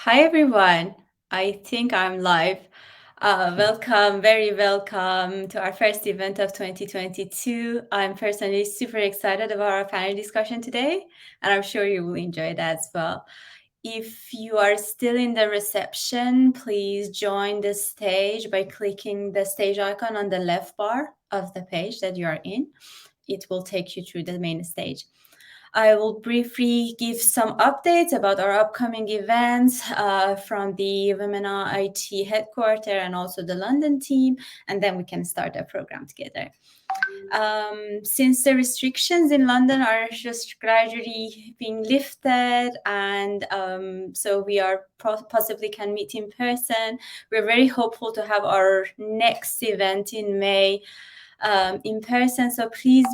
Hi everyone. I think I'm live. Welcome, very welcome to our first event of 2022. I'm personally super excited about our panel discussion today, and I'm sure you will enjoy it as well. If you are still in the reception, please join the stage by clicking the stage icon on the left bar of the page that you are in. It will take you through the main stage. I will briefly give some updates about our upcoming events from the MENA IT headquarters and also the London team, and then we can start the program together. Since the restrictions in London are just gradually being lifted, and so we are possibly can meet in person, we're very hopeful to have our next event in May in person. So please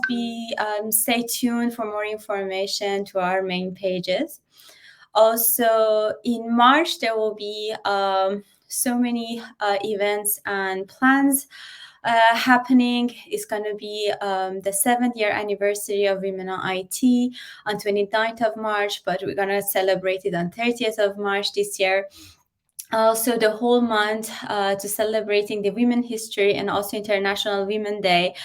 stay tuned for more information to our main pages. Also, in March, there will be so many events and plans happening. It's going to be the 7th year anniversary of Women on IT on 29th of March, but we're going to celebrate it on 30th of March this year. Also, the whole month to celebrating the women history and also International Women Day.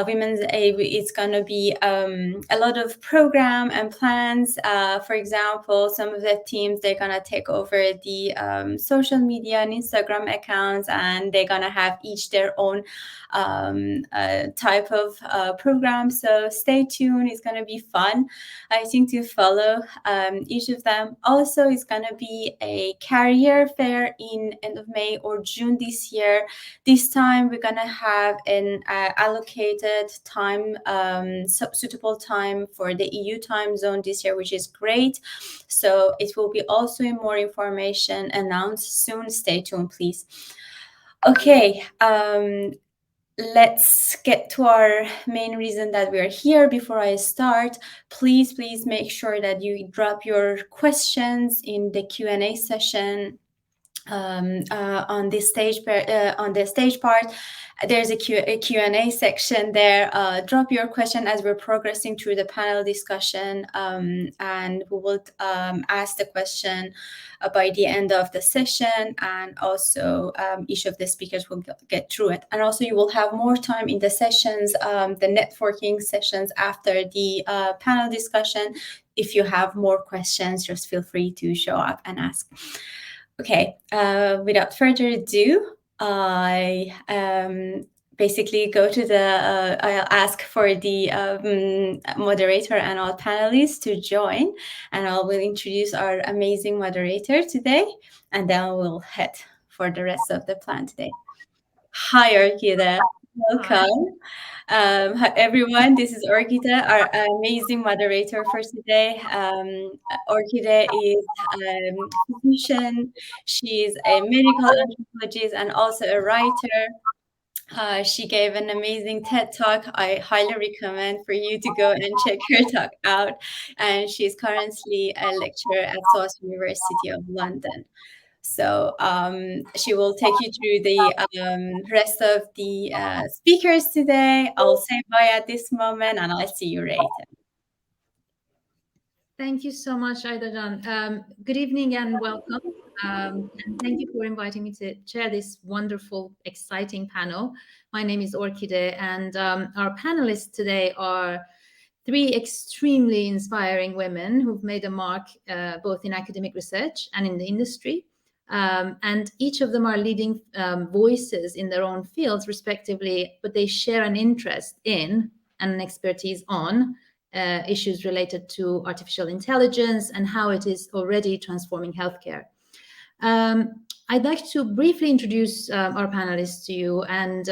Women's Day, it's going to be a lot of program and plans. For example, some of the teams, they're going to take over the social media and Instagram accounts, and they're going to have each their own type of program. So stay tuned. It's going to be fun, I think, to follow each of them. Also, it's going to be a career fair in end of May or June this year. This time, we're going to have an allocated time, suitable time for the EU time zone this year, which is great. So it will be also in more information announced soon. Stay tuned, please. Okay. Let's get to our main reason that we are here. Before I start, please make sure that you drop your questions in the Q&A session on the stage part. There's a Q&A section there. Drop your question as we're progressing through the panel discussion, and we will ask the question by the end of the session, and also each of the speakers will get through it. And also you will have more time in the sessions, the networking sessions after the panel discussion. If you have more questions, just feel free to show up and ask. Okay, without further ado, I basically go to I'll ask for the moderator and all panelists to join, and I will introduce our amazing moderator today, and then we'll head for the rest of the plan today. Hi, Orkideh. Welcome. Hi, everyone. This is Orkideh, our amazing moderator for today. Orkideh is a physician. She is a medical anthropologist and also a writer. She gave an amazing TED Talk. I highly recommend for you to go and check her talk out. And she's currently a lecturer at SOAS University of London. So she will take you through the rest of the speakers today. I'll say bye at this moment, and I'll see you later. Thank you so much, Aidajan. Good evening and welcome. And thank you for inviting me to chair this wonderful, exciting panel. My name is Orkideh, and our panelists today are three extremely inspiring women who've made a mark both in academic research and in the industry. And each of them are leading voices in their own fields, respectively, but they share an interest in and an expertise on issues related to artificial intelligence and how it is already transforming healthcare. I'd like to briefly introduce our panelists to you, and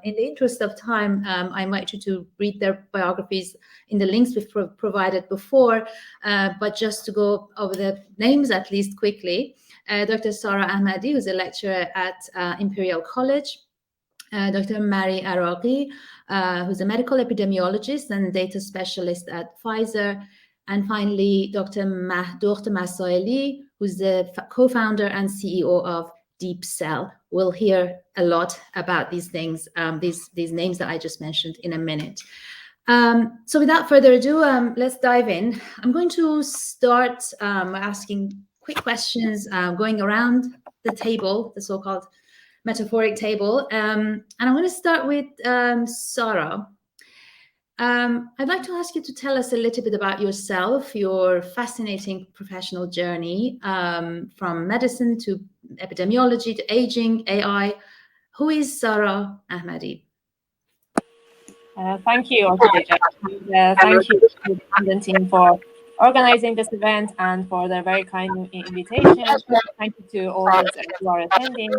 in the interest of time, I invite you to read their biographies in the links we've provided before, but just to go over the names at least quickly. Dr. Sara Ahmadi, who's a lecturer at Imperial College. Dr. Mary Araghi, who's a medical epidemiologist and data specialist at Pfizer. And finally, Dr. Mahdokht Masaeli, who's the co-founder and CEO of Deepcell. We'll hear a lot about these things, these names that I just mentioned in a minute. So without further ado, let's dive in. I'm going to start asking quick questions going around the table, the so-called metaphoric table. And I'm going to start with Sara. I'd like to ask you to tell us a little bit about yourself, your fascinating professional journey from medicine to epidemiology to aging, AI. Who is Sara Ahmadi? Thank you, Orkideh. Thank you to the London team for organizing this event and for the very kind invitation. Thank you to all those who are attending.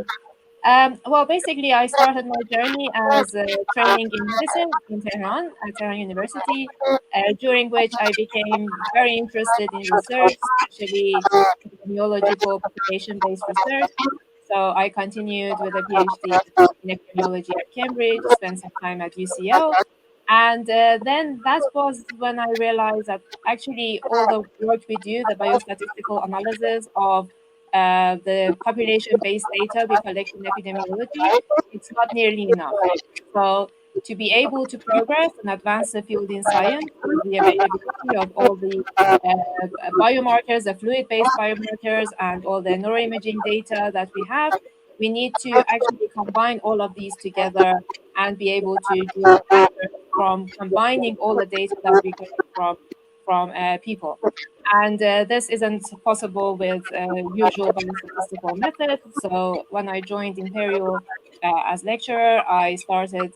Well, basically, I started my journey as training in medicine in Tehran, at Tehran University, during which I became very interested in research, especially epidemiological population-based research. So I continued with a PhD in epidemiology at Cambridge, spent some time at UCL. And then that was when I realized that actually all the work we do, the biostatistical analysis of the population-based data we collect in epidemiology, it's not nearly enough. So to be able to progress and advance the field in science with the availability of all the biomarkers, the fluid-based biomarkers, and all the neuroimaging data that we have, we need to actually combine all of these together and be able to do research from combining all the data that we collect from people. And this isn't possible with usual biostatistical methods. So when I joined Imperial as lecturer, I started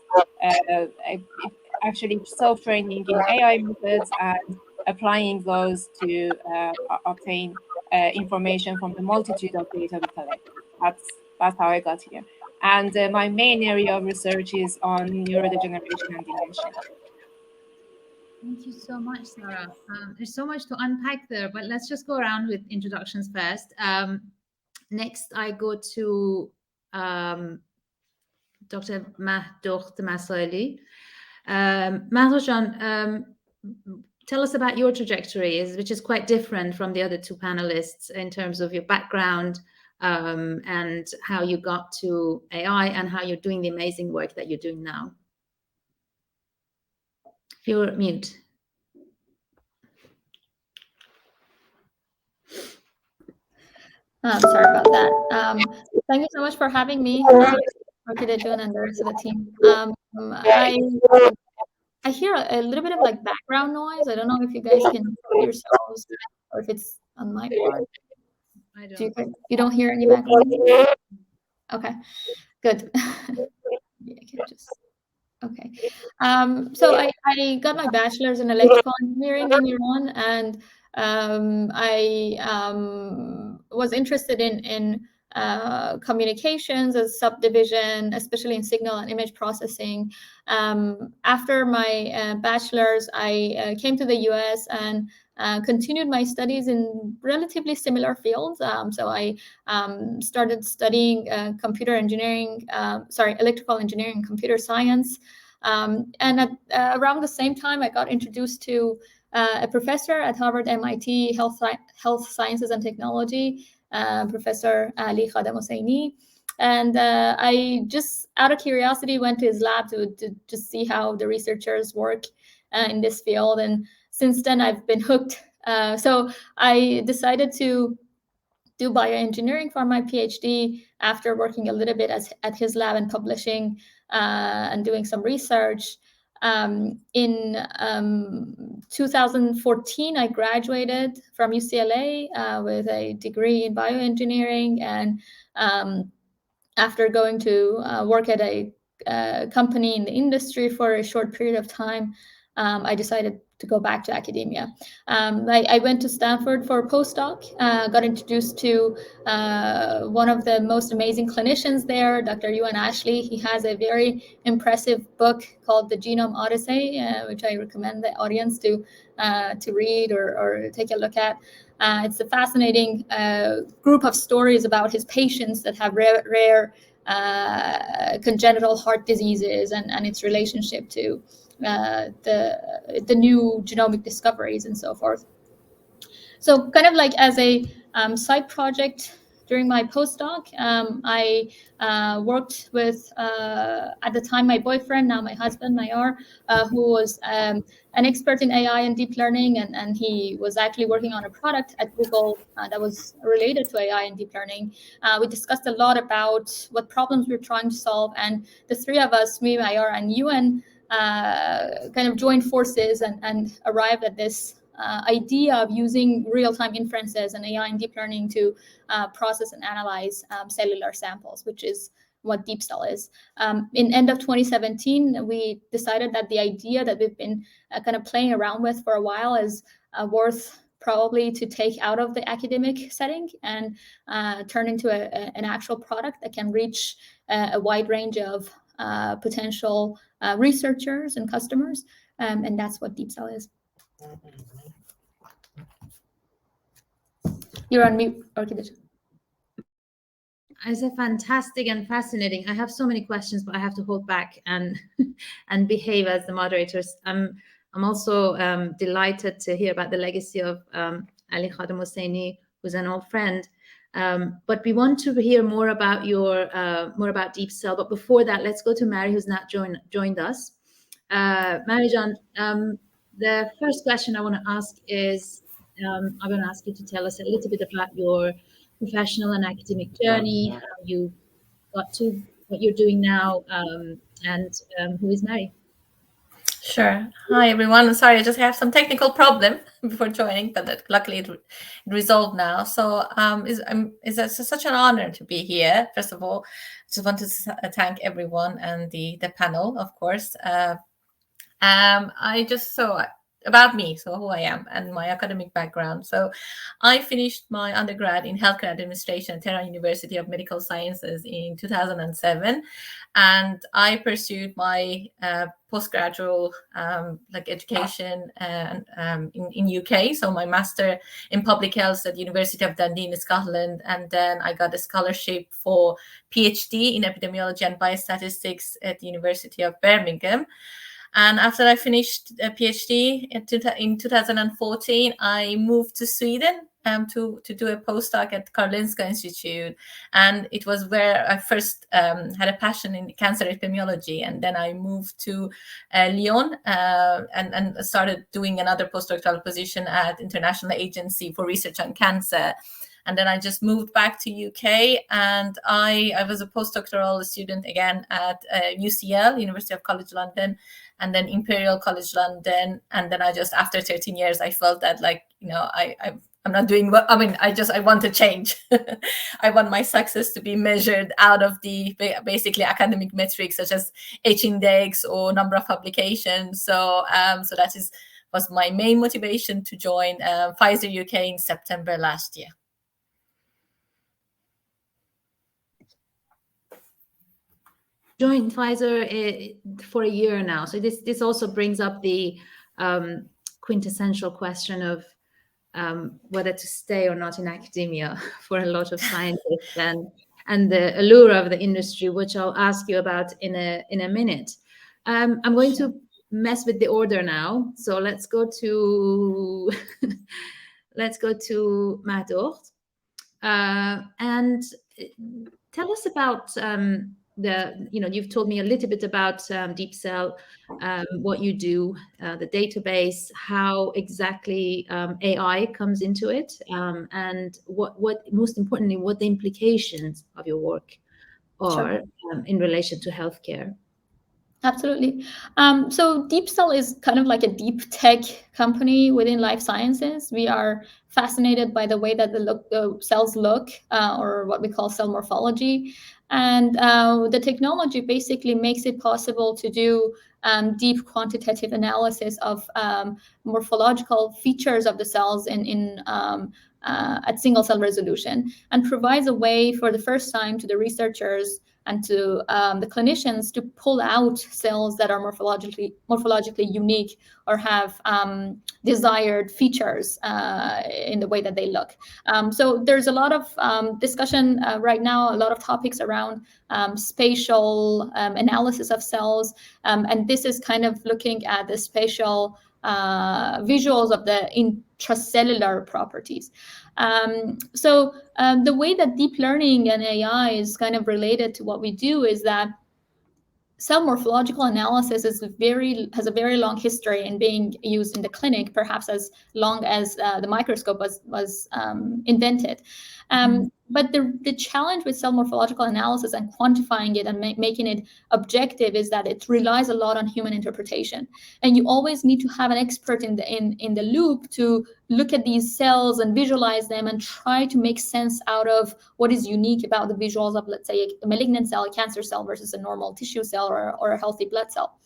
actually self-training in AI methods and applying those to obtain information from the multitude of data we collect. That's how I got here. And my main area of research is on neurodegeneration and dementia. Thank you so much, Sara. There's so much to unpack there, but let's just go around with introductions first. Next, I go to Dr. Mahdokht Masaeli. Mahdokht, tell us about your trajectory, which is quite different from the other two panelists in terms of your background and how you got to AI and how you're doing the amazing work that you're doing now. You're mute. Sorry about that. Thank you so much for having me, Orkideh June and the rest of the team. I hear a little bit of like background noise. I don't know if you guys can hear yourselves or if it's on my part. I don't. You don't hear any background noise? Okay, good. Yeah, I can just. Okay. So I got my bachelor's in electrical engineering in Iran, and I was interested in communications as subdivision, especially in signal and image processing. After my bachelor's, I came to the US and continued my studies in relatively similar fields. So I started studying electrical engineering and computer science. And at around the same time, I got introduced to a professor at Harvard MIT Health Sciences and Technology, Professor Ali Khadem Hosseini. And I just, out of curiosity, went to his lab to just see how the researchers work in this field. And since then, I've been hooked. So I decided to do bioengineering for my PhD after working a little bit at his lab and publishing and doing some research. In 2014, I graduated from UCLA with a degree in bioengineering, and after going to work at a company in the industry for a short period of time, I decided to go back to academia. I went to Stanford for a postdoc, got introduced to one of the most amazing clinicians there, Dr. Ewan Ashley. He has a very impressive book called The Genome Odyssey, which I recommend the audience to read or take a look at. It's a fascinating group of stories about his patients that have rare congenital heart diseases and its relationship to the new genomic discoveries and so forth. So kind of like as a side project during my postdoc. I worked with, at the time, my boyfriend, now my husband, Mayar, who was an expert in AI and deep learning, and he was actually working on a product at Google that was related to AI and deep learning. We discussed a lot about what problems we were trying to solve, and the three of us, me, Mayar, and Ewan, kind of joined forces and arrived at this idea of using real-time inferences and AI and deep learning to process and analyze cellular samples, which is what Deepcell is. In end of 2017, we decided that the idea that we've been kind of playing around with for a while is worth probably to take out of the academic setting and turn into an actual product that can reach a wide range of potential researchers and customers. And that's what Deepcell is. You're on mute, Orkideh. It's a fantastic and fascinating. I have so many questions, but I have to hold back and and behave as the moderators. I'm also delighted to hear about the legacy of Ali Khadim Hosseini, who's an old friend. But we want to hear more about more about Deepcell. But before that, let's go to Mary, who's not joined us. Mary-Jan, the first question I want to ask is, I'm going to ask you to tell us a little bit about your professional and academic journey, how you got to what you're doing now, and who is Mary? Sure. Hi, everyone. Sorry, I just have some technical problem before joining, but luckily it resolved now. So it's such an honor to be here. First of all, I just wanted to thank everyone and the panel, of course. About me, so who I am and my academic background. So I finished my undergrad in healthcare administration at Tehran University of Medical Sciences in 2007. And I pursued my postgraduate education in UK. So my master in public health at the University of Dundee in Scotland. And then I got a scholarship for PhD in epidemiology and biostatistics at the University of Birmingham. And after I finished a PhD in 2014, I moved to Sweden to do a postdoc at Karolinska Institute. And it was where I first had a passion in cancer epidemiology. And then I moved to Lyon and started doing another postdoctoral position at International Agency for Research on Cancer. And then I just moved back to UK, and I was a postdoctoral student again at UCL, University of College London, and then Imperial College London. And then I just, after 13 years, I felt that I'm not doing what, I want to change. I want my success to be measured out of the basically academic metrics such as H-index or number of publications. So that was my main motivation to join Pfizer UK in September last year. Joined Pfizer for a year now. So this also brings up the quintessential question of whether to stay or not in academia for a lot of scientists and the allure of the industry, which I'll ask you about in a minute. I'm going to mess with the order now. So let's go to Mahdokht and tell us about you've told me a little bit about Deepcell, what you do, the database, how exactly AI comes into it, and what most importantly, what the implications of your work are in relation to healthcare. Absolutely. So Deepcell is kind of like a deep tech company within life sciences. We are fascinated by the way that the cells look, or what we call cell morphology. And the technology basically makes it possible to do deep quantitative analysis of morphological features of the cells at single cell resolution, and provides a way for the first time to the researchers and to the clinicians to pull out cells that are morphologically unique or have desired features in the way that they look. So there's a lot of discussion right now, a lot of topics around spatial analysis of cells, and this is kind of looking at the spatial visuals of the intracellular properties. So the way that deep learning and AI is kind of related to what we do is that cell morphological analysis has a very long history in being used in the clinic, perhaps as long as the microscope was invented. But the challenge with cell morphological analysis and quantifying it and making it objective is that it relies a lot on human interpretation, and you always need to have an expert in the loop to look at these cells and visualize them and try to make sense out of what is unique about the visuals of, let's say, a malignant cell, a cancer cell versus a normal tissue cell or a healthy blood cell.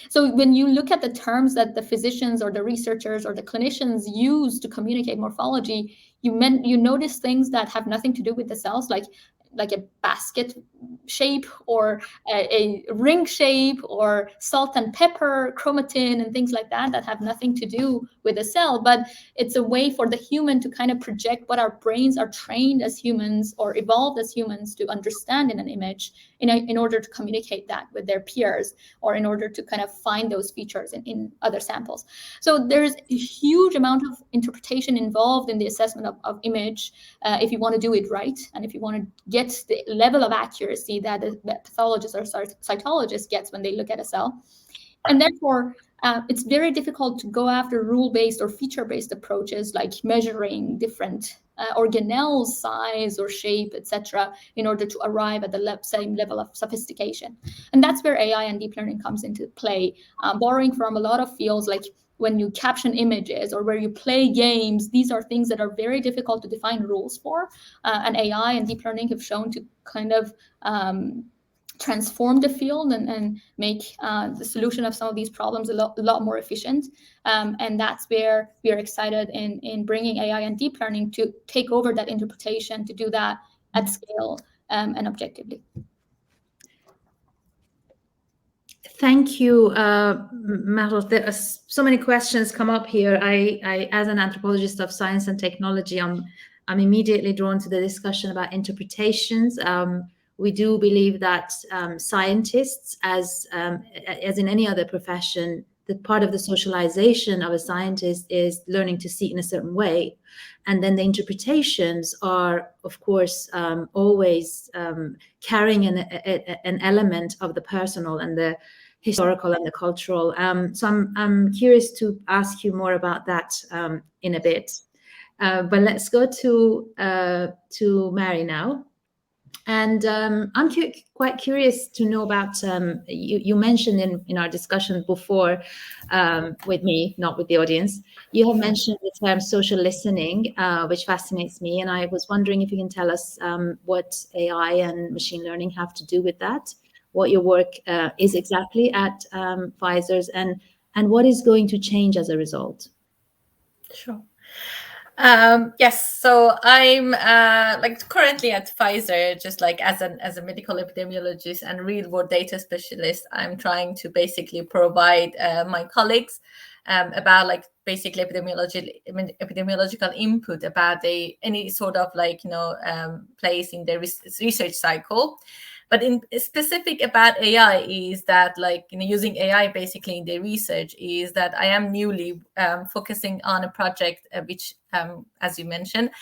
So when you look at the terms that the physicians or the researchers or the clinicians use to communicate morphology, you notice things that have nothing to do with the cells, like a basket shape or a ring shape or salt and pepper, chromatin and things like that have nothing to do with the cell. But it's a way for the human to kind of project what our brains are trained as humans or evolved as humans to understand in an image in order to communicate that with their peers or in order to kind of find those features in other samples. So there's a huge amount of interpretation involved in the assessment of image if you want to do it right and if you want to get the level of accuracy that a pathologist or cytologist gets when they look at a cell. And therefore, it's very difficult to go after rule-based or feature-based approaches like measuring different organelles size or shape, etc., in order to arrive at the same level of sophistication. And that's where AI and deep learning comes into play, borrowing from a lot of fields like when you caption images or where you play games. These are things that are very difficult to define rules for, and AI and deep learning have shown to kind of transform the field and make the solution of some of these problems a lot more efficient. And that's where we are excited in bringing AI and deep learning to take over that interpretation, to do that at scale and objectively. Thank you, Mahdokht. There are so many questions come up here. I, as an anthropologist of science and technology, I'm immediately drawn to the discussion about interpretations. We do believe that scientists, as in any other profession, that part of the socialization of a scientist is learning to see in a certain way. And then the interpretations are, of course, always carrying an element of the personal and the historical and the cultural. So I'm curious to ask you more about that in a bit. But let's go to Mary now. And I'm quite curious to know about, you mentioned in our discussion before with me, not with the audience, you have mentioned the term social listening, which fascinates me. And I was wondering if you can tell us what AI and machine learning have to do with that, what your work is exactly at Pfizer's, and what is going to change as a result. Sure. Yes, so I'm like currently at Pfizer, just like as a medical epidemiologist and real world data specialist. I'm trying to basically provide my colleagues about like basically epidemiological input about any sort of like place in the research cycle. But in specific about AI is that like using AI basically in the research is that I am newly focusing on a project which, as you mentioned,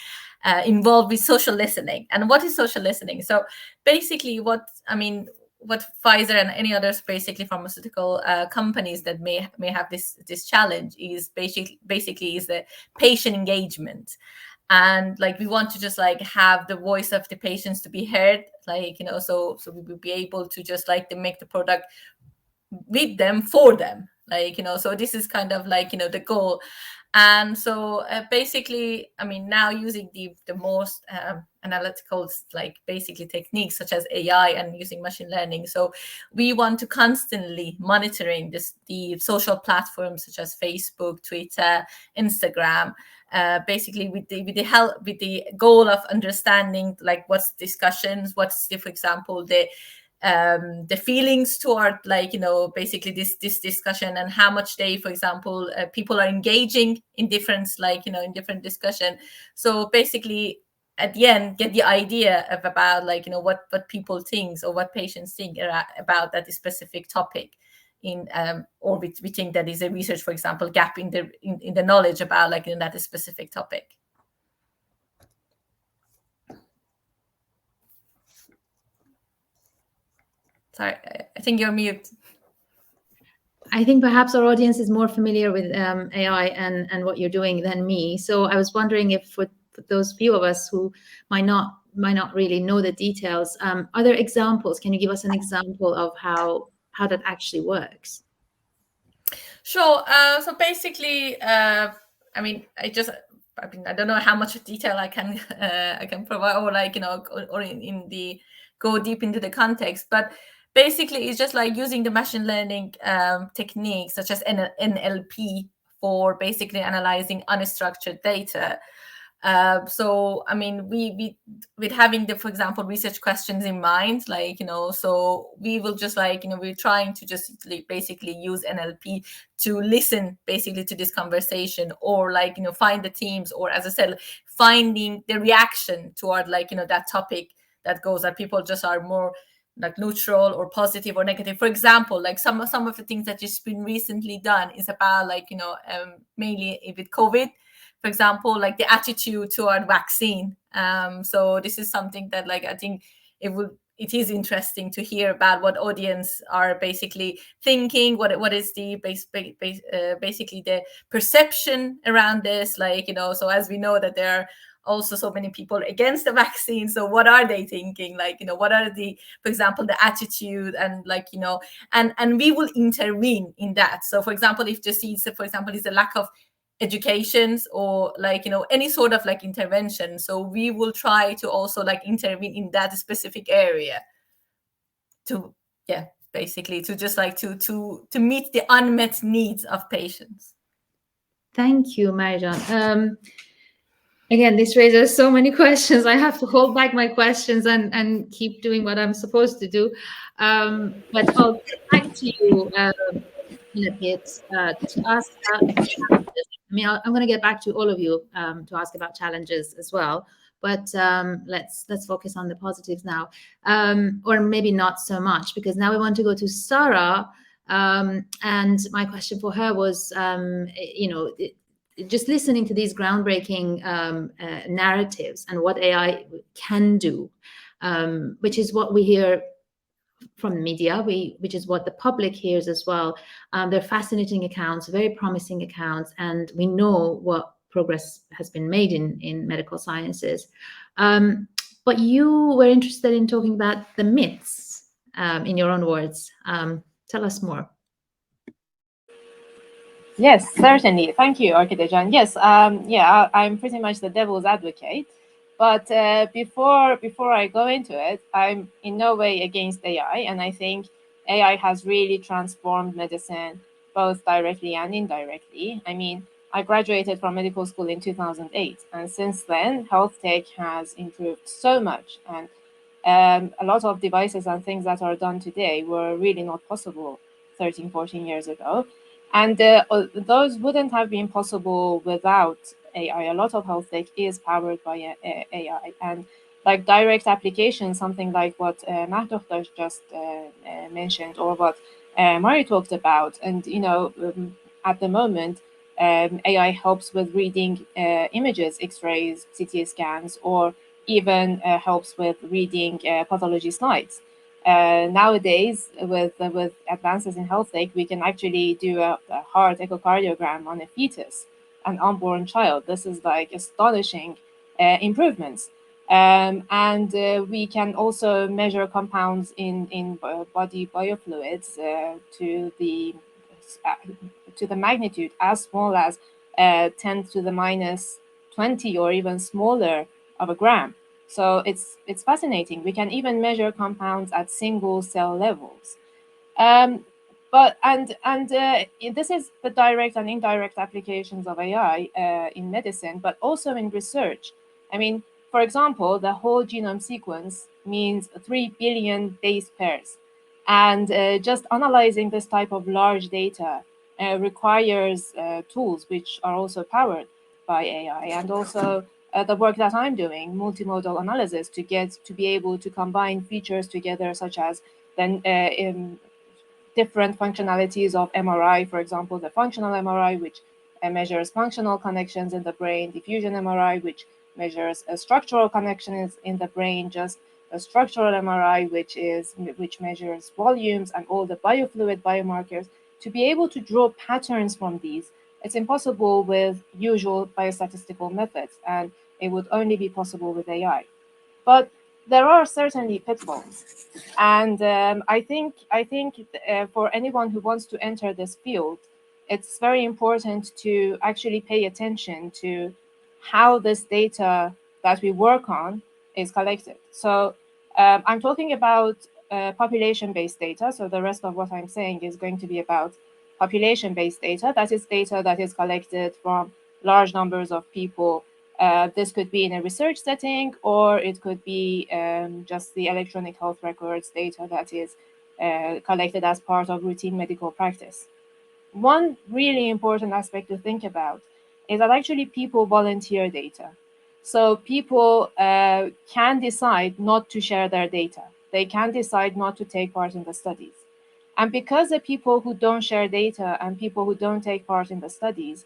involved with social listening. And what is social listening? So basically what Pfizer and any others basically pharmaceutical companies that may have this challenge is basically is the patient engagement. And like we want to just like have the voice of the patients to be heard, like so we will be able to just like to make the product with them for them, like so this is kind of like the goal. And so basically now using the most analytical like basically techniques such as AI and using machine learning, so we want to constantly monitoring the social platforms such as Facebook, Twitter, Instagram, basically with the goal of understanding like what's discussions, what's for example the feelings toward like basically this discussion, and how much they, for example, people are engaging in different like in different discussion. So basically at the end get the idea of about like what people think or what patients think about that specific topic. in or we think that is a research, for example, gap in the knowledge about like in that specific topic. Sorry, I think you're mute. I think perhaps our audience is more familiar with AI and what you're doing than me. So I was wondering if for those few of us who might not really know the details, are there examples? Can you give us an example of how that actually works? Sure. So basically, I don't know how much detail I can provide, or like, you know, or in the go deep into the context, but basically it's just like using the machine learning techniques such as NLP for basically analyzing unstructured data. So I mean, we with having the, for example, research questions in mind, like, you know, so we will just like, you know, we're trying to just basically use NLP to listen basically to this conversation, or like, you know, find the themes, or as I said, finding the reaction toward like, you know, that topic that goes, that people just are more like neutral or positive or negative. For example, like some of the things that just been recently done is about like, you know, mainly with COVID, for example, like the attitude toward vaccine. So this is something that like I think it is interesting to hear about what audience are basically thinking, what is the basically the perception around this, like, you know. So as we know that there are also so many people against the vaccine, so what are they thinking, like, you know, what are the, for example, the attitude, and like, you know, and we will intervene in that. So for example, if just for example is a lack of educations, or like, you know, any sort of like intervention, so we will try to also like intervene in that specific area to, yeah, basically to just like to meet the unmet needs of patients. Thank you, Marijan. Again, this raises so many questions. I have to hold back my questions and keep doing what I'm supposed to do. But I'll get back to you in a bit to ask about challenges. I mean, I'm going to get back to all of you to ask about challenges as well. But let's focus on the positives now, or maybe not so much, because now we want to go to Sara. And my question for her was, you know, just listening to these groundbreaking narratives and what AI can do, which is what we hear from the media, which is what the public hears as well. They're fascinating accounts, very promising accounts, and we know what progress has been made in medical sciences. But you were interested in talking about the myths, in your own words. Tell us more. Yes, certainly. Thank you, Orkideh. Yes, I'm pretty much the devil's advocate. But before I go into it, I'm in no way against AI, and I think AI has really transformed medicine, both directly and indirectly. I mean, I graduated from medical school in 2008, and since then, health tech has improved so much, and a lot of devices and things that are done today were really not possible 13, 14 years ago. And those wouldn't have been possible without AI. A lot of health tech is powered by AI, and like direct application, something like what Mahdokht just mentioned, or what Mari talked about. And you know, at the moment, AI helps with reading images, X-rays, CT scans, or even helps with reading pathology slides. Nowadays, with advances in health tech, we can actually do a heart echocardiogram on a fetus, an unborn child. This is like astonishing improvements. And we can also measure compounds in body biofluids to the magnitude as small as 10 to the minus 20 or even smaller of a gram. So it's fascinating. We can even measure compounds at single cell levels. This is the direct and indirect applications of AI in medicine, but also in research. I mean, for example, the whole genome sequence means 3 billion base pairs. And just analyzing this type of large data requires tools which are also powered by AI, and also the work that I'm doing, multimodal analysis, to be able to combine features together, such as then different functionalities of MRI, for example, the functional MRI, which measures functional connections in the brain, diffusion MRI, which measures structural connections in the brain, just a structural MRI, which measures volumes and all the biofluid biomarkers. To be able to draw patterns from these, it's impossible with usual biostatistical methods, and it would only be possible with AI. But there are certainly pitfalls, and I think for anyone who wants to enter this field, it's very important to actually pay attention to how this data that we work on is collected. So I'm talking about population-based data. So the rest of what I'm saying is going to be about population-based data. That is data that is collected from large numbers of people. This could be in a research setting, or it could be just the electronic health records data that is collected as part of routine medical practice. One really important aspect to think about is that actually people volunteer data. So people can decide not to share their data. They can decide not to take part in the studies. And because the people who don't share data and people who don't take part in the studies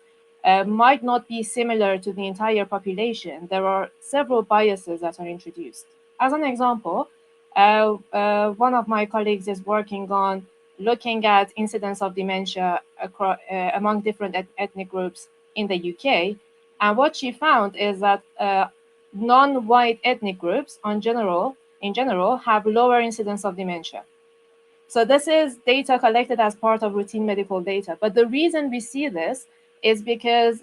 might not be similar to the entire population, there are several biases that are introduced. As an example, one of my colleagues is working on looking at incidence of dementia across, among different ethnic groups in the UK. And what she found is that non-white ethnic groups in general have lower incidence of dementia. So this is data collected as part of routine medical data. But the reason we see this is because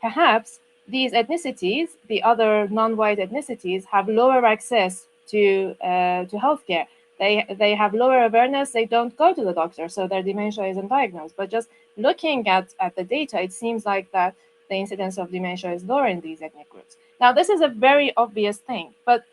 perhaps these ethnicities, the other non-white ethnicities, have lower access to healthcare. They have lower awareness. They don't go to the doctor, so their dementia isn't diagnosed. But just looking at the data, it seems like that the incidence of dementia is lower in these ethnic groups. Now, this is a very obvious thing, but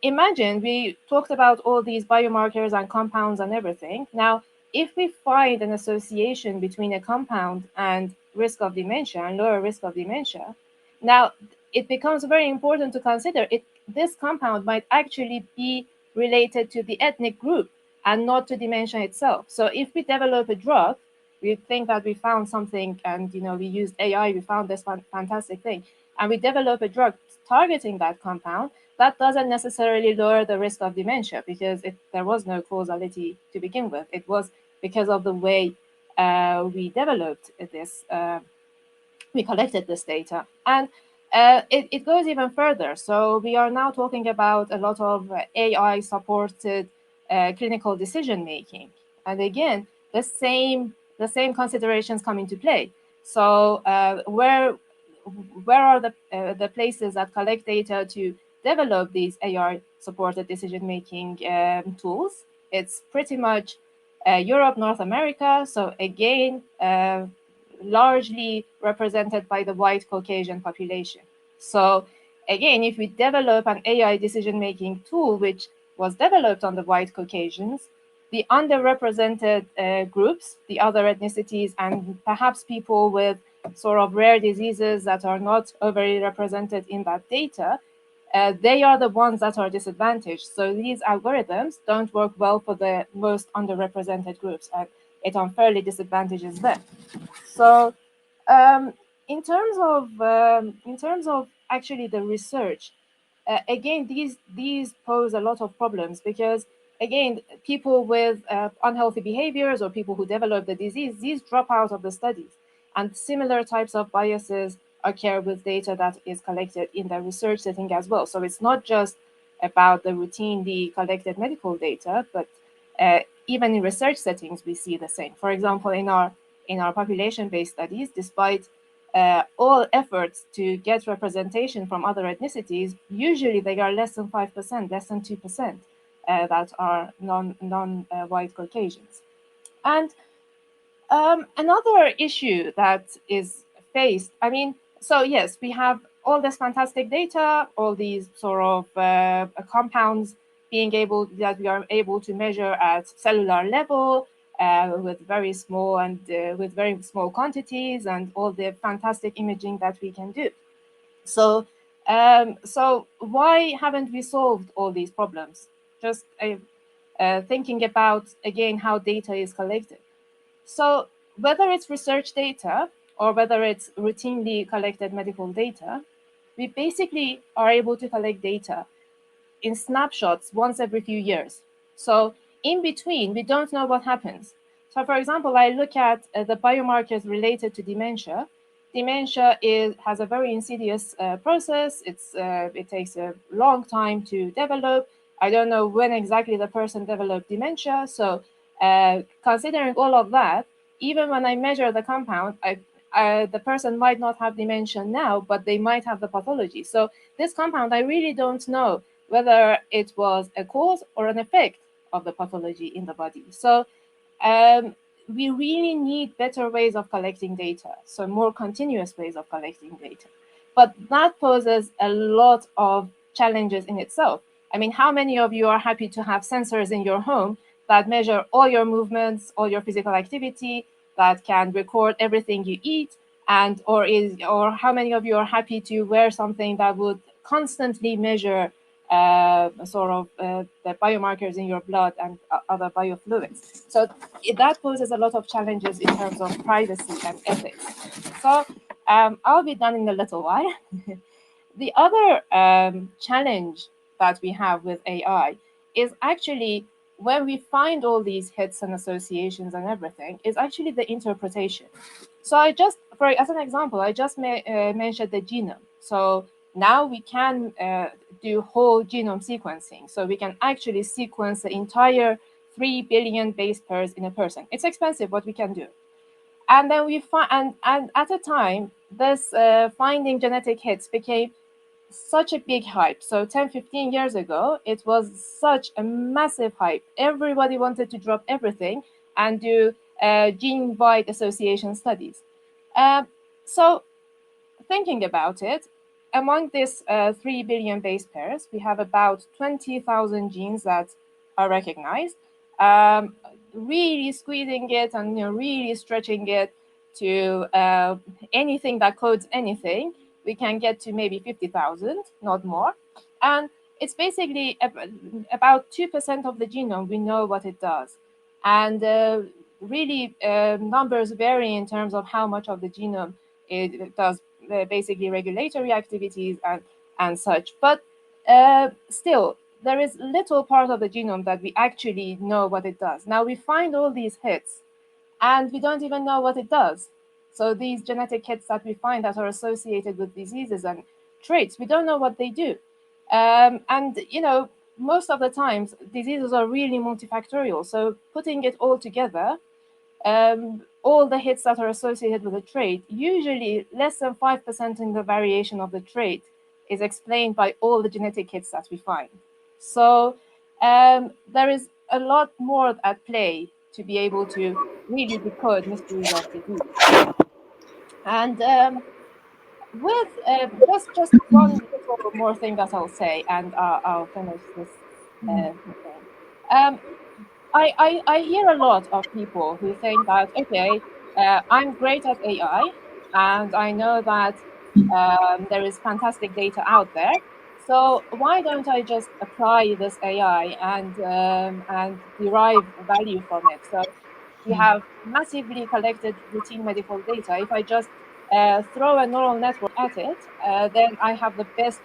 imagine we talked about all these biomarkers and compounds and everything. Now, if we find an association between a compound and risk of dementia and lower risk of dementia, now it becomes very important to consider this compound might actually be related to the ethnic group and not to dementia itself. So if we develop a drug, we think that we found something, and we used AI, we found this fantastic thing, and we develop a drug targeting that compound, that doesn't necessarily lower the risk of dementia, because there was no causality to begin with. It was because of the way we developed this, we collected this data. And it goes even further. So we are now talking about a lot of AI-supported clinical decision-making. And again, the same considerations come into play. So where are the places that collect data to develop these AI-supported decision-making tools? It's pretty much Europe, North America. So again, largely represented by the white Caucasian population. So again, if we develop an AI decision-making tool which was developed on the white Caucasians, the underrepresented groups, the other ethnicities, and perhaps people with sort of rare diseases that are not overly represented in that data, they are the ones that are disadvantaged. So these algorithms don't work well for the most underrepresented groups, and it unfairly disadvantages them. So in terms of actually the research, again, these pose a lot of problems, because again, people with unhealthy behaviors or people who develop the disease, these drop out of the studies, and similar types of biases occur with data that is collected in the research setting as well. So it's not just about the routinely collected medical data, but even in research settings, we see the same. For example, in our population-based studies, despite all efforts to get representation from other ethnicities, usually they are less than 5%, less than 2% that are non-white Caucasians. And another issue that is faced, so yes, we have all this fantastic data, all these sort of compounds that we are able to measure at cellular level, with very small quantities, and all the fantastic imaging that we can do. So, so why haven't we solved all these problems? Just thinking about, again, how data is collected. So whether it's research data or whether it's routinely collected medical data, we basically are able to collect data in snapshots once every few years. So in between, we don't know what happens. So for example, I look at the biomarkers related to dementia. Dementia has a very insidious process. It takes a long time to develop. I don't know when exactly the person developed dementia. So considering all of that, even when I measure the compound, the person might not have dementia now, but they might have the pathology. So this compound, I really don't know whether it was a cause or an effect of the pathology in the body. So we really need better ways of collecting data, so more continuous ways of collecting data. But that poses a lot of challenges in itself. I mean, how many of you are happy to have sensors in your home that measure all your movements, all your physical activity, that can record everything you eat, or how many of you are happy to wear something that would constantly measure the biomarkers in your blood and other biofluids? So that poses a lot of challenges in terms of privacy and ethics. So I'll be done in a little while. The other challenge that we have with AI is actually, when we find all these hits and associations and everything, is actually the interpretation. So as an example, I just mentioned the genome. So now we can do whole genome sequencing. So we can actually sequence the entire 3 billion base pairs in a person. It's expensive, but we can do. And then we find, and at a time, this finding genetic hits became such a big hype. So 10, 15 years ago, it was such a massive hype. Everybody wanted to drop everything and do gene-wide association studies. So thinking about it, among these 3 billion base pairs, we have about 20,000 genes that are recognized. Really squeezing it and really stretching it to anything that codes anything, we can get to maybe 50,000, not more. And it's basically about 2% of the genome we know what it does. And really, numbers vary in terms of how much of the genome it does basically regulatory activities and such. But still, there is little part of the genome that we actually know what it does. Now we find all these hits, and we don't even know what it does. So these genetic hits that we find that are associated with diseases and traits, we don't know what they do. And most of the times, diseases are really multifactorial. So putting it all together, all the hits that are associated with a trait, usually less than 5% in the variation of the trait is explained by all the genetic hits that we find. So there is a lot more at play to be able to really decode mysteries of disease. And with just one little more thing that I'll say, and I'll finish this thing. I hear a lot of people who think that, okay, I'm great at AI, and I know that there is fantastic data out there. So why don't I just apply this AI and derive value from it? So we have massively collected routine medical data. If I just throw a neural network at it, then I have the best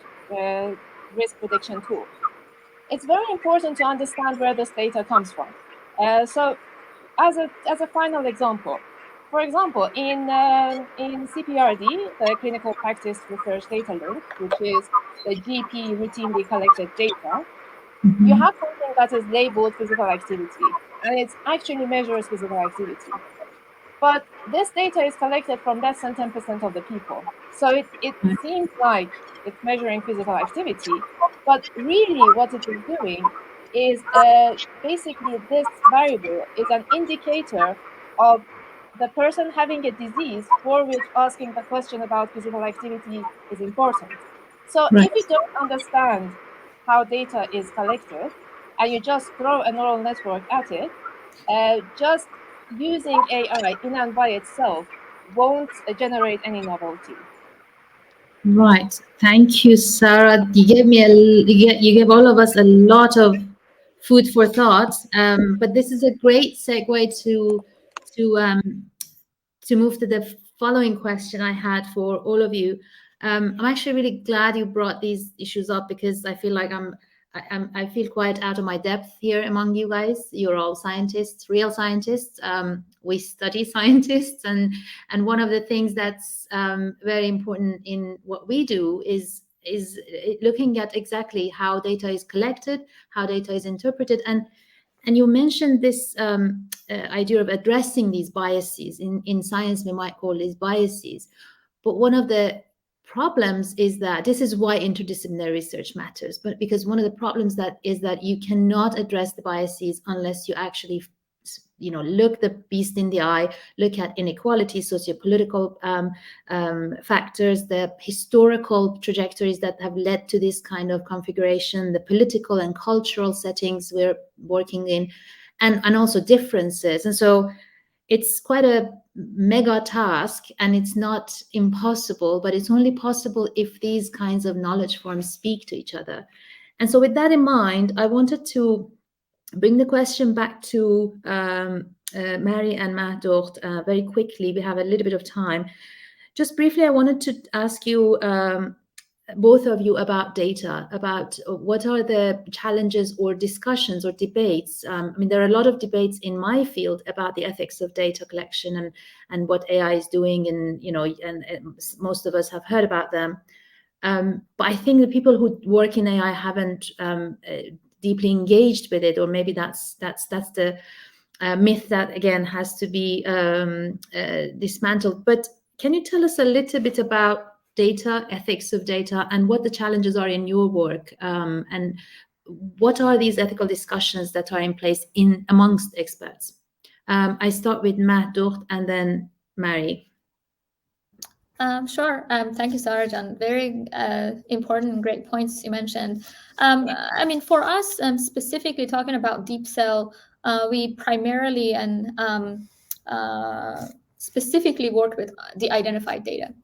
risk prediction tool. It's very important to understand where this data comes from. So as a final example, for example, in CPRD, the Clinical Practice Research Data Link, which is the GP routinely collected data, you have something that is labeled physical activity, and it actually measures physical activity. But this data is collected from less than 10% of the people. So it seems like it's measuring physical activity, but really what it is doing is basically this variable is an indicator of the person having a disease for which asking the question about physical activity is important. So if you don't understand how data is collected and you just throw a neural network at it, just using AI in and by itself won't generate any novelty. Right. Thank you, Sarah. You gave all of us a lot of food for thought. But this is a great segue to move to the following question I had for all of you. I'm actually really glad you brought these issues up, because I feel like I feel quite out of my depth here among you guys. You're all scientists, real scientists. We study scientists, and one of the things that's very important in what we do is looking at exactly how data is collected, how data is interpreted, and you mentioned this idea of addressing these biases. In science, we might call these biases. But one of the problems is that this is why interdisciplinary research matters. But because one of the problems that is that you cannot address the biases unless you actually look the beast in the eye, look at inequality, sociopolitical factors, the historical trajectories that have led to this kind of configuration, the political and cultural settings we're working in, and also differences. And so it's quite a mega task, and it's not impossible, but it's only possible if these kinds of knowledge forms speak to each other. And so with that in mind, I wanted to bring the question back to Mary and Mahdokht very quickly. We have a little bit of time. Just briefly, I wanted to ask you, both of you, about data, about what are the challenges or discussions or debates. I mean, there are a lot of debates in my field about the ethics of data collection and what AI is doing, and most of us have heard about them. But I think the people who work in AI haven't deeply engaged with it, or maybe that's the myth that again has to be dismantled. But can you tell us a little bit about data, ethics of data, and what the challenges are in your work, and what are these ethical discussions that are in place amongst experts? I start with Mahdokht and then Mary. Sure. Thank you, Sara. Very important and great points you mentioned. I mean, for us, specifically talking about Deepcell, we primarily and specifically work with the identified data.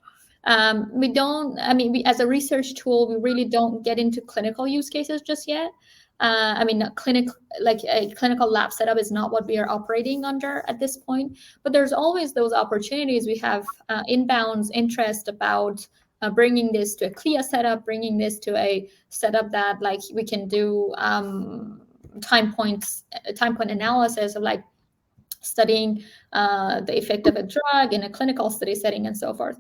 We don't, I mean, as a research tool, we really don't get into clinical use cases just yet. I mean, a clinical lab setup is not what we are operating under at this point, but there's always those opportunities. We have inbounds interest about bringing this to a CLIA setup, bringing this to a setup that like we can do time point analysis of like studying the effect of a drug in a clinical study setting and so forth.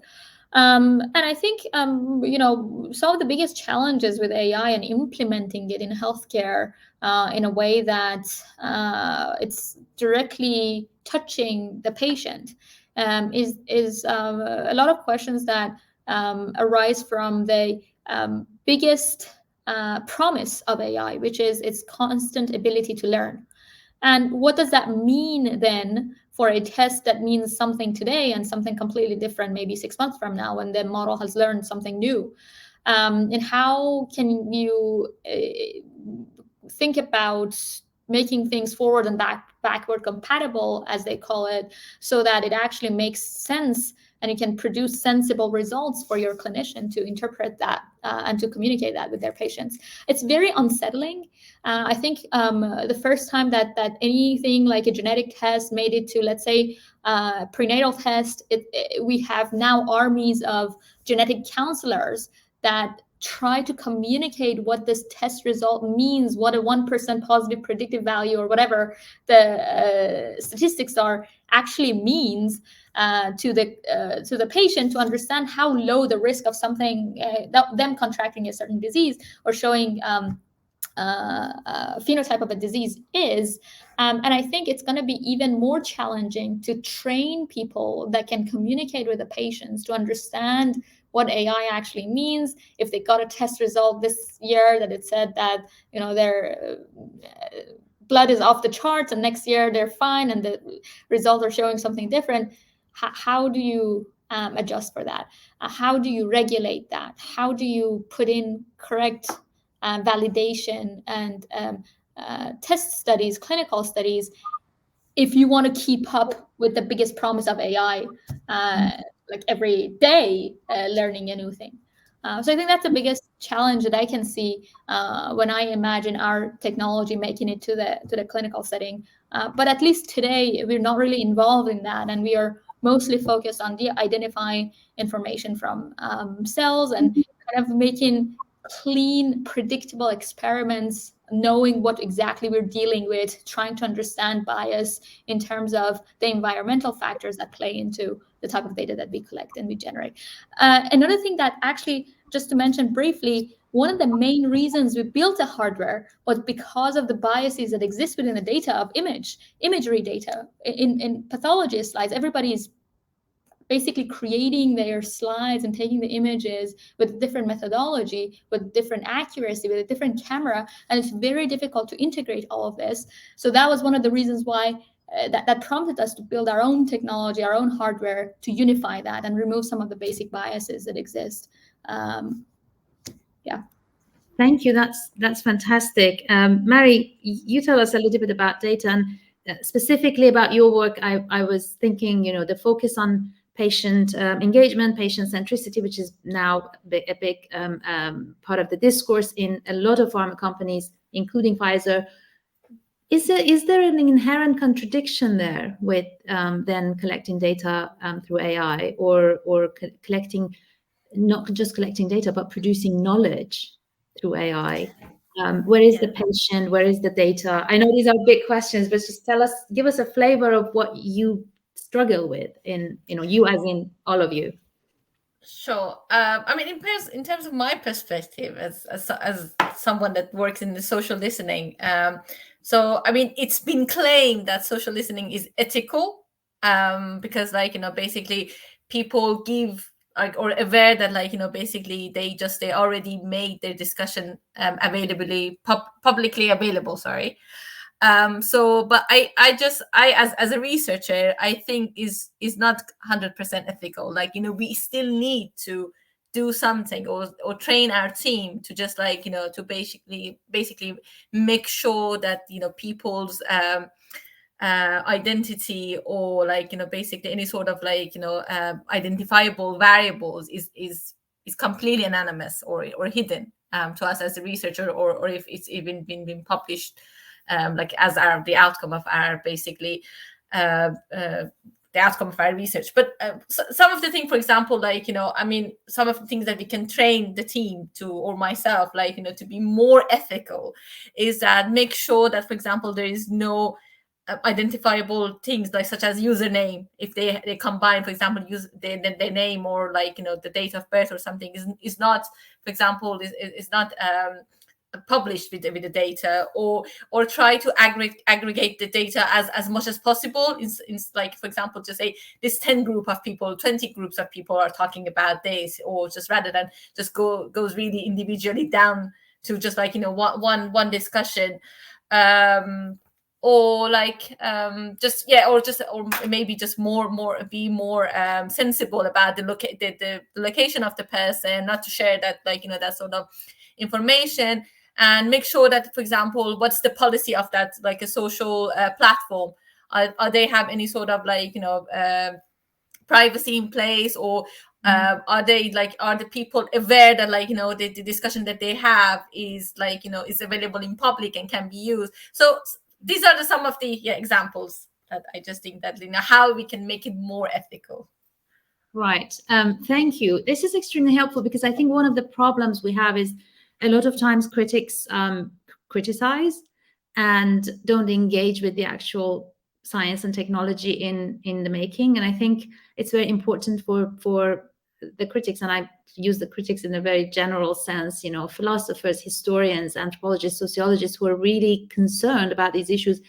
And I think, some of the biggest challenges with AI and implementing it in healthcare in a way that it's directly touching the patient is a lot of questions that arise from the biggest promise of AI, which is its constant ability to learn. And what does that mean then for a test that means something today and something completely different maybe 6 months from now when the model has learned something new? And how can you think about making things forward and backward compatible, as they call it, so that it actually makes sense and you can produce sensible results for your clinician to interpret that and to communicate that with their patients? It's very unsettling. I think the first time that anything like a genetic test made it to, let's say, prenatal test, we have now armies of genetic counselors that try to communicate what this test result means, what a 1% positive predictive value or whatever the statistics are actually means to the patient, to understand how low the risk of something, them contracting a certain disease or showing phenotype of a disease is. And I think it's going to be even more challenging to train people that can communicate with the patients to understand what AI actually means. If they got a test result this year that it said that their blood is off the charts, and next year they're fine and the results are showing something different, how do you adjust for that? How do you regulate that? How do you put in correct validation and test studies, clinical studies, if you want to keep up with the biggest promise of AI, like every day learning a new thing? So I think that's the biggest challenge that I can see when I imagine our technology making it to the clinical setting. But at least today, we're not really involved in that, and we are mostly focused on identifying information from cells and kind of making clean, predictable experiments, knowing what exactly we're dealing with, trying to understand bias in terms of the environmental factors that play into the type of data that we collect and we generate. Another thing that actually, just to mention briefly, one of the main reasons we built a hardware was because of the biases that exist within the data of imagery data. In pathology slides, everybody is basically creating their slides and taking the images with different methodology, with different accuracy, with a different camera, and it's very difficult to integrate all of this. So that was one of the reasons why that prompted us to build our own technology, our own hardware to unify that and remove some of the basic biases that exist. Yeah. Thank you. That's fantastic. Mary, you tell us a little bit about data, and specifically about your work. I was thinking, the focus on patient engagement, patient centricity, which is now a big part of the discourse in a lot of pharma companies, including Pfizer. Is there an inherent contradiction there with then collecting data through AI, or collecting, not just collecting data, but producing knowledge through AI? Where is the patient? Where is the data? I know these are big questions, but just give us a flavor of what you struggle with you as in all of you. Sure. I mean, in terms of my perspective as someone that works in the social listening, so I mean, it's been claimed that social listening is ethical, because basically people give or aware that basically they already made their discussion publicly available. Sorry. But I as a researcher, I think is not 100% ethical. We still need to do something or train our team to just to basically make sure that people's identity or basically any sort of identifiable variables is completely anonymous or hidden to us as a researcher, or if it's even been published as the outcome of our basically the outcome of our research. But some of the things, for example, I mean, some of the things that we can train the team to, or myself, to be more ethical, is that make sure that, for example, there is no identifiable things such as username. If they combine, for example, use their name or the date of birth or something is not, for example, is not published with the data, or try to aggregate the data as much as possible. In for example, just say this 10 group of people, 20 groups of people are talking about this, or just rather than just goes really individually down to just one discussion, or maybe just be more sensible about the location of the person, not to share that that sort of information. And make sure that, for example, what's the policy of that, a social platform? Are they have any sort of privacy in place, or are the people aware that the discussion that they have is is available in public and can be used? So these are some of the examples that I just think that how we can make it more ethical. Right. Thank you. This is extremely helpful, because I think one of the problems we have is a lot of times critics criticize and don't engage with the actual science and technology in the making. And I think it's very important for the critics, and I use the critics in a very general sense, philosophers, historians, anthropologists, sociologists, who are really concerned about these issues.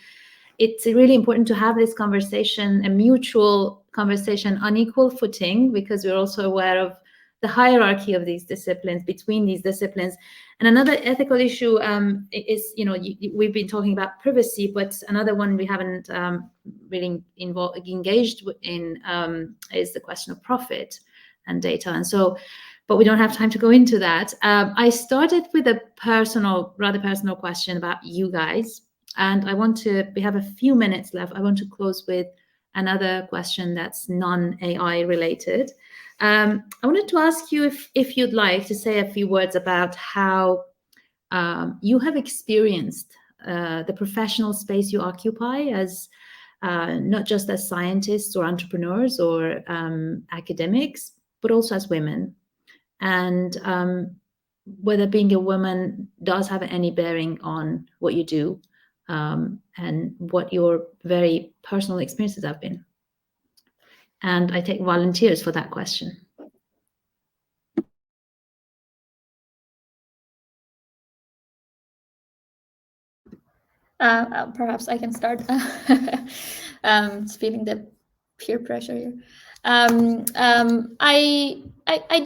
It's really important to have this conversation, a mutual conversation on equal footing, because we're also aware of the hierarchy of these disciplines, between these disciplines. And another ethical issue is, we've been talking about privacy, but another one we haven't really engaged in is the question of profit and data. And so, but we don't have time to go into that. I started with a rather personal question about you guys. And we have a few minutes left. I want to close with another question that's non-AI related. I wanted to ask you if you'd like to say a few words about how you have experienced the professional space you occupy as not just as scientists or entrepreneurs or academics, but also as women, and whether being a woman does have any bearing on what you do, and what your very personal experiences have been. And I take volunteers for that question. Perhaps I can start. Just feeling the peer pressure here. I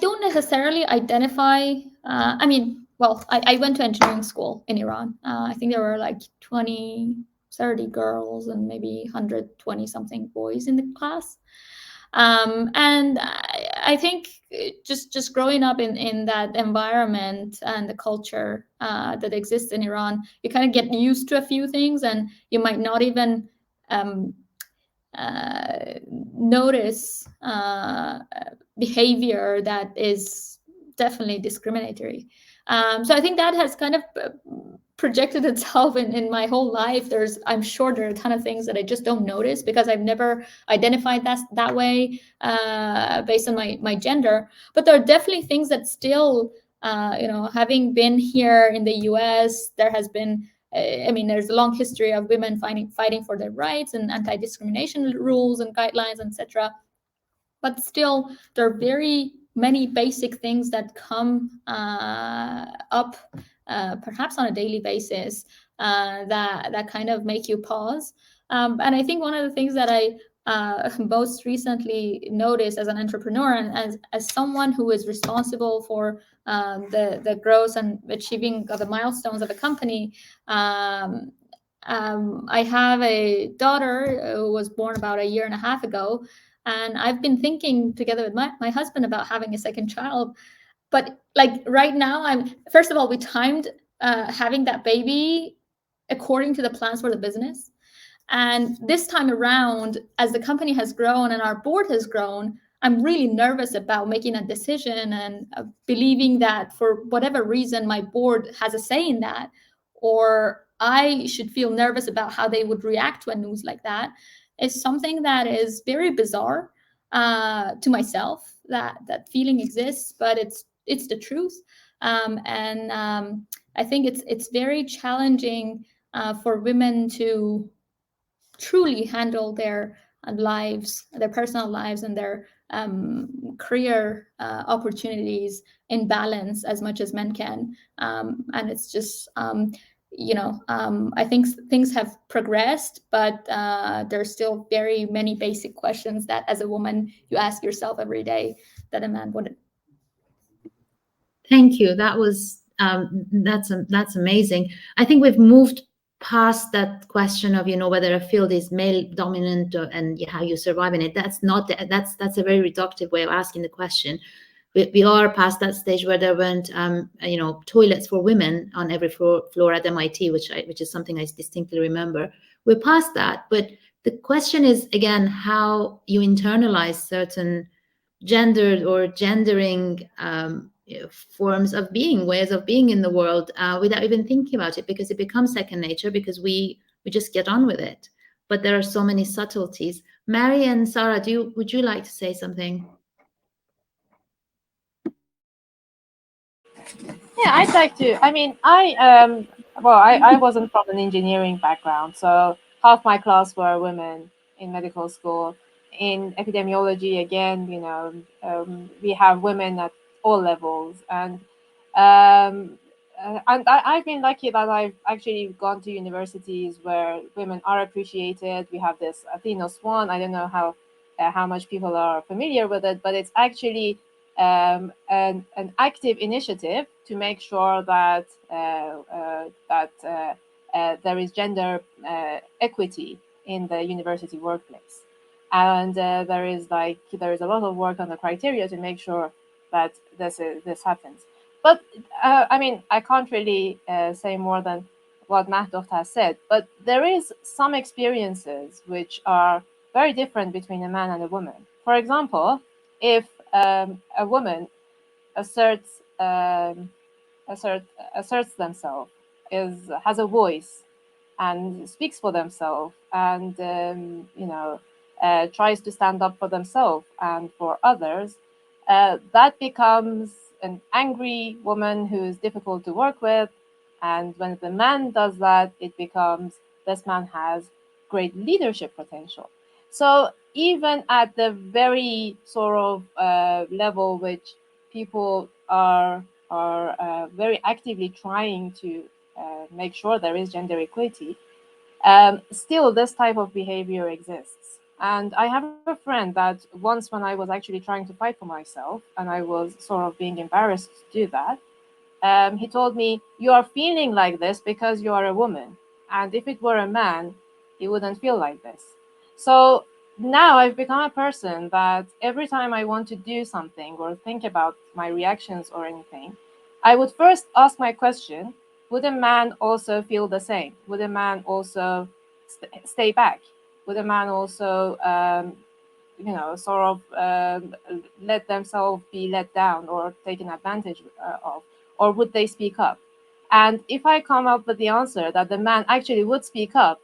don't necessarily identify. I mean, well, I went to engineering school in Iran. I think there were like 20, 30 girls and maybe 120 something boys in the class. And I think just growing up in that environment and the culture that exists in Iran, you kind of get used to a few things, and you might not even notice behavior that is definitely discriminatory. So I think that has kind of projected itself in my whole life. I'm sure there are a ton of things that I just don't notice because I've never identified that way based on my gender. But there are definitely things that still, having been here in the US, there has been, there's a long history of women fighting for their rights and anti-discrimination rules and guidelines, etc. But still, there are very many basic things that come up perhaps on a daily basis that kind of make you pause. And I think one of the things that I most recently noticed as an entrepreneur and as someone who is responsible for the growth and achieving of the milestones of a company, I have a daughter who was born about a year and a half ago, and I've been thinking together with my husband about having a second child. But like right now, first of all, we timed having that baby according to the plans for the business. And this time around, as the company has grown and our board has grown, I'm really nervous about making a decision and believing that for whatever reason, my board has a say in that, or I should feel nervous about how they would react to a news like that. Is something that is very bizarre to myself. That feeling exists, but it's the truth. I think it's very challenging for women to truly handle their lives, their personal lives, and their career opportunities in balance as much as men can. And it's just, I think things have progressed, but there's still very many basic questions that as a woman you ask yourself every day that a man wouldn't. Thank you. That was that's amazing. I think we've moved past that question of whether a field is male dominant and how you survive in it. That's a very reductive way of asking the question. We are past that stage where there weren't toilets for women on every floor at MIT, which is something I distinctly remember. We're past that, but the question is again how you internalize certain gendered or gendering forms of being, ways of being in the world without even thinking about it, because it becomes second nature because we just get on with it. But there are so many subtleties. Mary and Sara, would you like to say something? Yeah, I'd like to. I mean, I wasn't from an engineering background, so half my class were women in medical school. In epidemiology, again, we have women at all levels, and I've been lucky that I've actually gone to universities where women are appreciated. We have this Athenos one. I don't know how much people are familiar with it, but it's actually an active initiative to make sure that there is gender equity in the university workplace, and there is a lot of work on the criteria to make sure that this happens. But I can't really say more than what Mahdokht has said. But there is some experiences which are very different between a man and a woman. For example, if a woman asserts themselves, has a voice, and speaks for themselves, and tries to stand up for themselves and for others, that becomes an angry woman who is difficult to work with. And when the man does that, it becomes this man has great leadership potential. So even at the very sort of level which people are very actively trying to make sure there is gender equality, still this type of behavior exists. And I have a friend that once, when I was actually trying to fight for myself and I was sort of being embarrassed to do that, he told me, "You are feeling like this because you are a woman. And if it were a man, he wouldn't feel like this." So now I've become a person that every time I want to do something or think about my reactions or anything, I would first ask my question, would a man also feel the same? Would a man also stay back? Would a man also sort of let themselves be let down or taken advantage of? Or would they speak up? And if I come up with the answer that the man actually would speak up,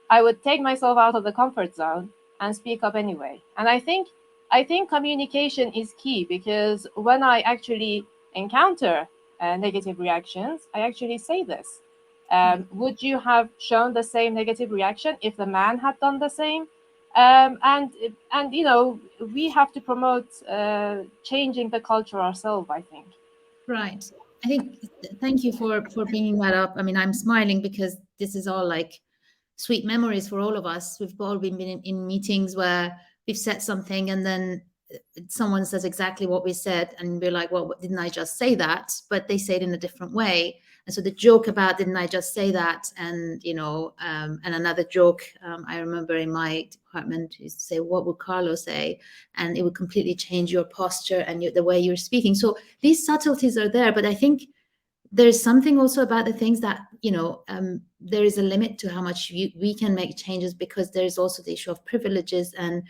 I would take myself out of the comfort zone and speak up anyway. And I think communication is key, because when I actually encounter negative reactions, I actually say this. Would you have shown the same negative reaction if the man had done the same? And we have to promote changing the culture ourselves, I think. Right. I think, thank you for bringing that up. I mean, I'm smiling because this is all like sweet memories for all of us. We've all been in meetings where we've said something and then someone says exactly what we said, and we're like, well, didn't I just say that? But they say it in a different way. And so the joke about didn't I just say that, and and another joke I remember in my department is to say, what would Carlo say? And it would completely change your posture and the way you're speaking. So these subtleties are there, but I think there's something also about the things that there is a limit to how much we can make changes, because there's also the issue of privileges and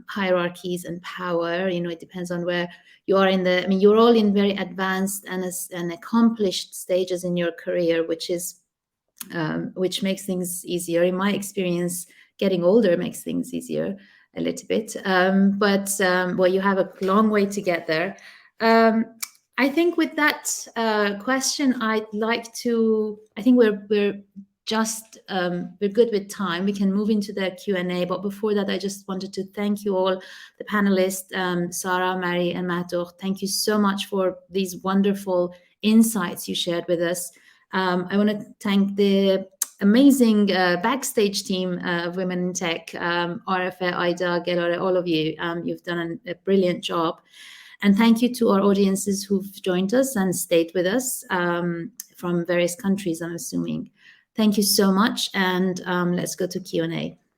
hierarchies and power. It depends on where you are you're all in very advanced and accomplished stages in your career, which makes things easier. In my experience, getting older makes things easier a little bit, but you have a long way to get there. I think with that question, I think we're just we're good with time. We can move into the Q&A, but before that, I just wanted to thank you all, the panelists, Sara, Mary, and Mahdokht. Thank you so much for these wonderful insights you shared with us. I want to thank the amazing backstage team of Women in Tech, Arife, Ida, Gelore, all of you. You've done a brilliant job. And thank you to our audiences who've joined us and stayed with us from various countries, I'm assuming. Thank you so much. And let's go to Q&A.